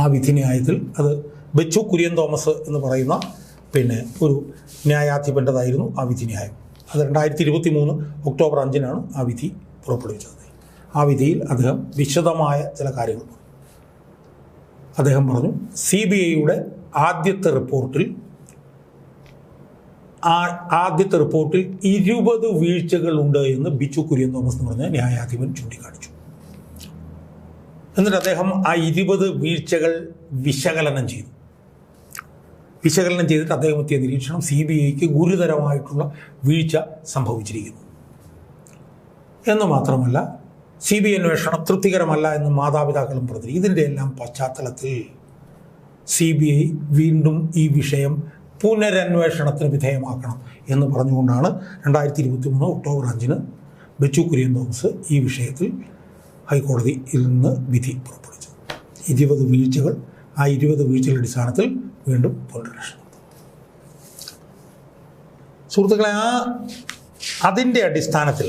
ആ വിധിന്യായത്തിൽ അത് ബെച്ചു കുര്യൻ തോമസ് എന്ന് പറയുന്ന ഒരു ന്യായാധിപൻ്റെതായിരുന്നു ആ വിധിന്യായം. അത് 2023 ഒക്ടോബർ 5-നാണ് ആ വിധി പുറപ്പെടുവിച്ചത്. ആ വിധിയിൽ അദ്ദേഹം വിശദമായ ചില കാര്യങ്ങൾ അദ്ദേഹം പറഞ്ഞു. CBIയുടെ ആദ്യത്തെ റിപ്പോർട്ടിൽ 20 വീഴ്ചകളുണ്ട് എന്ന് ബിച്ചു കുര്യൻ തോമസ് എന്ന് പറഞ്ഞ ന്യായാധിപൻ ചൂണ്ടിക്കാണിച്ചു. എന്നിട്ട് അദ്ദേഹം ആ 20 വീഴ്ചകൾ വിശകലനം ചെയ്തിട്ട് അദ്ദേഹം എത്തിയ നിരീക്ഷണം CBIക്ക് ഗുരുതരമായിട്ടുള്ള വീഴ്ച സംഭവിച്ചിരിക്കുന്നു എന്ന് മാത്രമല്ല, CBI അന്വേഷണം തൃപ്തികരമല്ല എന്ന് മാതാപിതാക്കളും പറഞ്ഞു. ഇതിൻ്റെ എല്ലാം പശ്ചാത്തലത്തിൽ CBI വീണ്ടും ഈ വിഷയം പുനരന്വേഷണത്തിന് വിധേയമാക്കണം എന്ന് പറഞ്ഞുകൊണ്ടാണ് 2023 ഒക്ടോബർ 5-ന് ബെച്ചു കുര്യൻ തോമസ് ഈ വിഷയത്തിൽ ഹൈക്കോടതിയിൽ നിന്ന് വിധി പുറപ്പെടുവിച്ചത്. 20 വീഴ്ചകൾ, ആ 20 വീഴ്ചകളുടെ അടിസ്ഥാനത്തിൽ വീണ്ടും പുനരന്വേഷണം. സുഹൃത്തുക്കളെ, അതിൻ്റെ അടിസ്ഥാനത്തിൽ